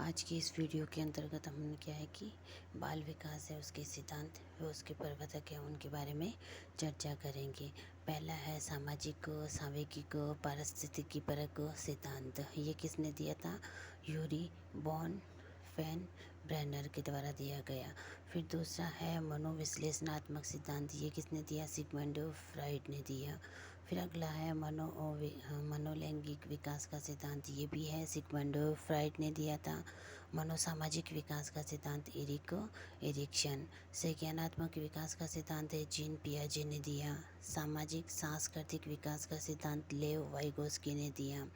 आज की इस वीडियो के अंतर्गत हमने क्या है कि बाल विकास है, उसके सिद्धांत व उसके प्रवर्तक हैं, उनके बारे में चर्चा करेंगे। पहला है सामाजिक सांवेगिक पारिस्थितिकी परक सिद्धांत। ये किसने दिया था? यूरी बॉन फैन ब्रेनर के द्वारा दिया गया। फिर दूसरा है मनोविश्लेषणात्मक सिद्धांत। ये किसने दिया? सिगमंड फ्राइड ने दिया। फिर अगला है मनोलैंगिक विकास का सिद्धांत। ये भी है सिगमंड फ्राइड ने दिया था। मनोसामाजिक विकास का सिद्धांत एरिक्सन। संज्ञानात्मक विकास का सिद्धांत है जीन पियाजे ने दिया। सामाजिक सांस्कृतिक विकास का सिद्धांत लेव वाइगोस्की ने दिया।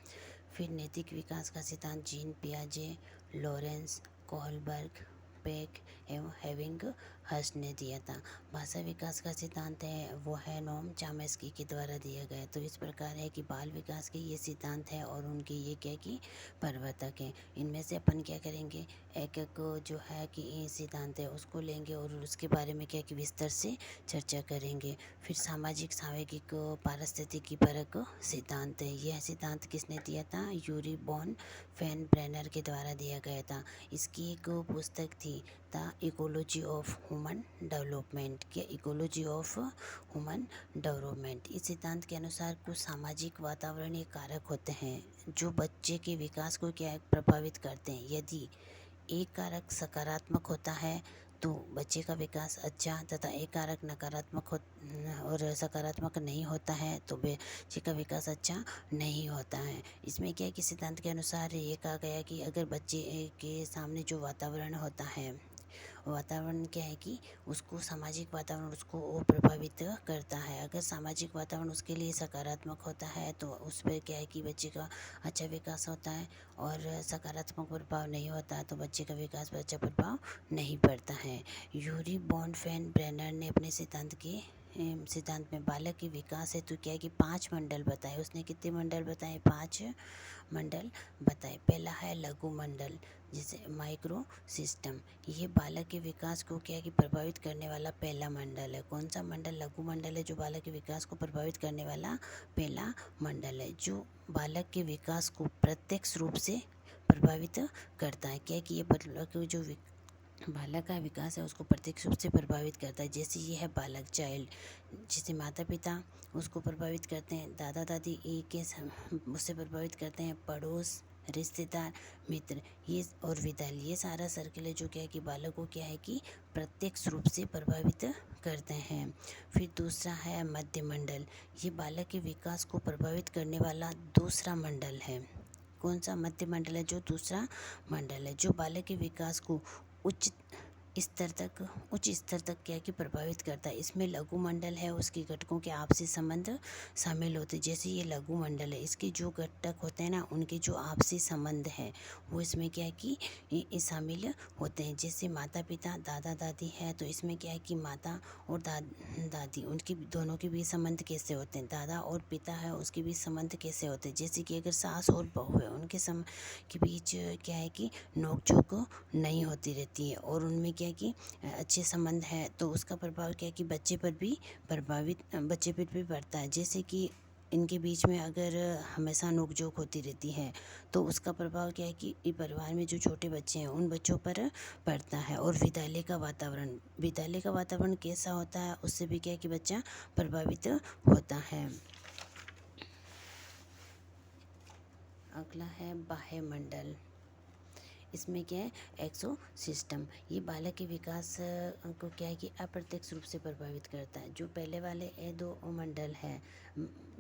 फिर नैतिक विकास का सिद्धांत जीन पियाजे, लॉरेंस कोहलबर्ग, पेक एवं हेविंग हर्स्ट ने दिया था। भाषा विकास का सिद्धांत है वो है नोम चामेस्की के द्वारा दिया गया। तो इस प्रकार है कि बाल विकास के ये सिद्धांत है और उनके ये क्या कि प्रवर्तक हैं। इनमें से अपन क्या करेंगे, एक एक जो है कि ये सिद्धांत है उसको लेंगे और उसके बारे में क्या कि विस्तार से चर्चा करेंगे। फिर सामाजिक सांवेगिक पारिस्थितिकी परक सिद्धांत है। यह सिद्धांत किसने दिया था? यूरी बॉन फैन ब्रेनर के द्वारा दिया गया था। इसकी एक पुस्तक थी the ecology of human development के इकोलॉजी ऑफ ह्यूमन डेवलपमेंट। इस सिद्धांत के अनुसार कुछ सामाजिक वातावरणीय कारक होते हैं जो बच्चे के विकास को क्या प्रभावित करते हैं। यदि एक कारक सकारात्मक होता है तो बच्चे का विकास अच्छा, तथा एक कारक नकारात्मक हो और सकारात्मक नहीं होता है तो बच्चे का विकास अच्छा नहीं होता है। इसमें क्या है कि सिद्धांत के अनुसार ये कहा गया कि अगर बच्चे के सामने जो वातावरण होता है, वातावरण क्या है कि उसको सामाजिक वातावरण उसको वो प्रभावित करता है। अगर सामाजिक वातावरण उसके लिए सकारात्मक होता है तो उस पर क्या है कि बच्चे का अच्छा विकास होता है, और सकारात्मक प्रभाव नहीं होता है तो बच्चे का विकास पर अच्छा प्रभाव नहीं पड़ता है। यूरी बॉन फैन ब्रेनर ने अपने सिद्धांत में बालक के विकास हेतु क्या है कि 5 मंडल बताए। उसने कितने मंडल बताए? 5 मंडल बताए। पहला है लघु मंडल, जिसे माइक्रो सिस्टम। ये बालक के विकास को क्या है कि प्रभावित करने वाला पहला मंडल है। कौन सा मंडल? लघु मंडल है, जो बालक के विकास को प्रभावित करने वाला पहला मंडल है, जो बालक के विकास को प्रत्यक्ष रूप से प्रभावित करता है। क्या है कि ये बालक जो बालक का विकास है उसको प्रत्यक्ष रूप से प्रभावित करता है। जैसे ये है बालक चाइल्ड, जिसे माता पिता उसको प्रभावित करते हैं, दादा दादी उससे प्रभावित करते हैं, पड़ोस, रिश्तेदार, मित्र, ये और विद्यालय, ये सारा सर्कल है जो क्या है कि बालक को क्या है कि प्रत्यक्ष रूप से प्रभावित करते हैं। फिर दूसरा है मध्य मंडल। ये बालक के विकास को प्रभावित करने वाला दूसरा मंडल है। कौन सा? मध्य मंडल है, जो दूसरा मंडल है, जो बालक के विकास को उच्च स्तर तक क्या कि प्रभावित करता है। इसमें लघु मंडल है, उसके घटकों के आपसी संबंध शामिल होते हैं। जैसे ये लघु मंडल है, इसके जो घटक होते हैं ना, उनके जो आपसी संबंध है वो इसमें क्या है कि शामिल होते हैं। जैसे माता पिता, दादा दादी है, तो इसमें क्या है कि माता और दादी उनके दोनों के बीच संबंध कैसे होते हैं। दादा और पिता है, उसके बीच संबंध कैसे होते हैं। जैसे कि अगर सास और बहू है, उनके के बीच क्या है कि नोकझोंक नहीं होती रहती है और उनमें क्या है कि अच्छे संबंध है, तो उसका प्रभाव क्या है कि बच्चे पर भी पड़ता है। जैसे कि इनके बीच में अगर हमेशा नोकझोंक होती रहती है तो उसका प्रभाव क्या है कि परिवार में जो छोटे बच्चे हैं उन बच्चों पर पड़ता है। और विद्यालय का वातावरण कैसा होता है, उससे भी क्या है कि बच्चा प्रभावित होता है। अगला है बाह्य मंडल। इसमें क्या है? एक्सो सिस्टम। ये बालक के विकास को क्या है कि अप्रत्यक्ष रूप से प्रभावित करता है। जो पहले वाले दो मंडल है,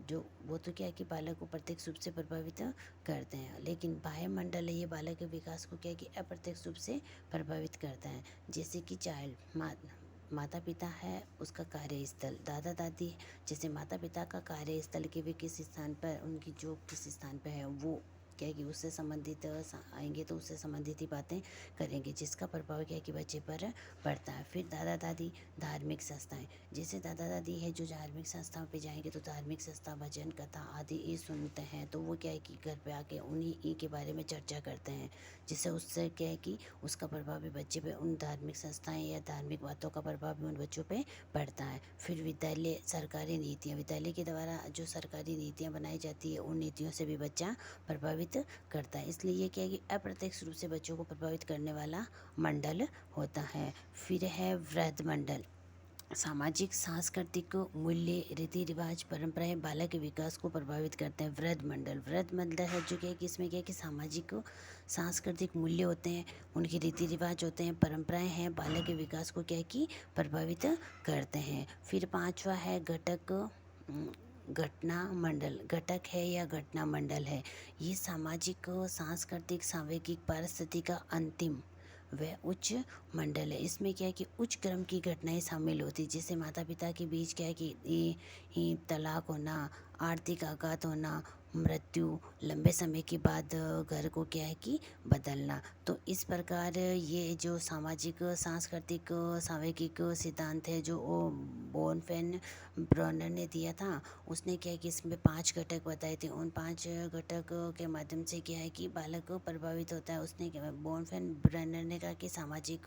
जो वो तो क्या है कि बालक को प्रत्यक्ष रूप से प्रभावित करते हैं, लेकिन बाह्य मंडल है, ये बालक के विकास को क्या है कि अप्रत्यक्ष रूप से प्रभावित करता है। जैसे कि चाइल्ड माता पिता है, उसका कार्यस्थल, दादा दादी, जैसे माता पिता का कार्यस्थल के भी किस स्थान पर, उनकी जॉब किस स्थान पर है, वो क्या है कि उससे संबंधित आएंगे तो उससे संबंधित ही बातें करेंगे, जिसका प्रभाव क्या है कि बच्चे पर पड़ता है। फिर दादा दादी धार्मिक संस्थाएं, जैसे दादा दादी है जो धार्मिक संस्थाओं पे जाएंगे तो धार्मिक संस्था भजन कथा आदि ये सुनते हैं, तो वो क्या है कि घर पे आके उन्हीं के बारे में चर्चा करते हैं, जिससे उससे क्या है कि उसका प्रभाव भी बच्चे पे, उन धार्मिक संस्थाएं या धार्मिक बातों का प्रभाव भी उन बच्चों पे पड़ता है। फिर विद्यालय सरकारी नीतियाँ, विद्यालय के द्वारा जो सरकारी नीतियाँ बनाई जाती है उन नीतियों से भी बच्चा प्रभावित प्रभावित करता है। इसलिए ये क्या है कि अप्रत्यक्ष रूप से बच्चों को प्रभावित करने वाला मंडल होता है। फिर है वृहद मंडल। सामाजिक सांस्कृतिक मूल्य, रीति रिवाज, परंपराएं बालक के विकास को प्रभावित करते हैं। वृहद मंडल है जो क्या है कि इसमें क्या है कि सामाजिक सांस्कृतिक मूल्य होते हैं, उनके रीति रिवाज होते हैं, परंपराएं हैं, बालक के विकास को क्या है कि प्रभावित करते हैं। फिर पांचवा है घटक घटना मंडल। घटक है या घटना मंडल है, ये सामाजिक सांस्कृतिक सामाजिक पारिस्थितिक का अंतिम वह उच्च मंडल है। इसमें क्या है कि उच्च क्रम की घटनाएं शामिल होती, जैसे माता पिता के बीच क्या है कि तलाक होना, आर्थिक आघात होना, मृत्यु, लंबे समय के बाद घर को क्या है कि बदलना। तो इस प्रकार ये जो सामाजिक सांस्कृतिक सामाजिक सिद्धांत है जो बोनफेन ब्रॉनर ने दिया था, उसने क्या है कि इसमें 5 घटक बताए थे। उन 5 घटक के माध्यम से क्या है कि बालक प्रभावित होता है। उसने बोनफेन ब्रॉनर ने कहा कि सामाजिक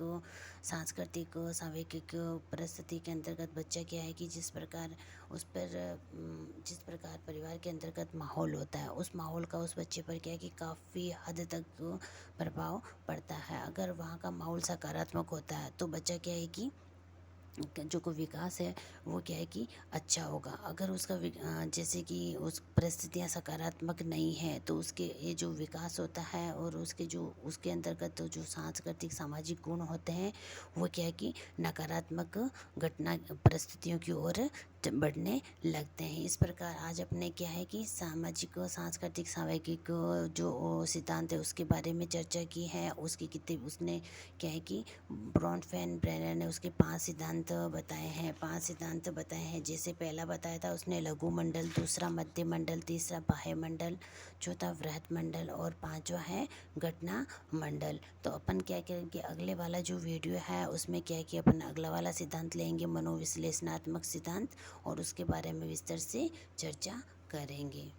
सांस्कृतिक सामाजिक परिस्थिति के अंतर्गत बच्चा क्या है कि जिस प्रकार परिवार के अंतर्गत माहौल होता है, उस माहौल का उस बच्चे पर क्या है कि काफ़ी हद तक प्रभाव पड़ता है। अगर वहाँ का माहौल सकारात्मक होता है तो बच्चा क्या है कि जो को विकास है वो क्या है कि अच्छा होगा। अगर उसका जैसे कि उस परिस्थितियाँ सकारात्मक नहीं है तो उसके ये जो विकास होता है और उसके अंतर्गत तो जो सांस्कृतिक सामाजिक गुण होते हैं वो क्या है कि नकारात्मक घटना परिस्थितियों की ओर बढ़ने लगते हैं। इस प्रकार आज अपने क्या है कि सामाजिक सांस्कृतिक सामाजिक जो सिद्धांत है उसके बारे में चर्चा की है। उसने क्या है कि ब्रॉनफेन ब्रेनर ने उसके 5 सिद्धांत बताए हैं। जैसे पहला बताया था उसने लघु मंडल, दूसरा मध्य मंडल, तीसरा बाह्य मंडल, चौथा वृहद मंडल और पांचवा है घटना मंडल। तो अपन क्या करेंगे, अगले वाला जो वीडियो है उसमें क्या है कि अपन अगला वाला सिद्धांत लेंगे, मनोविश्लेषणात्मक सिद्धांत, और उसके बारे में विस्तार से चर्चा करेंगे।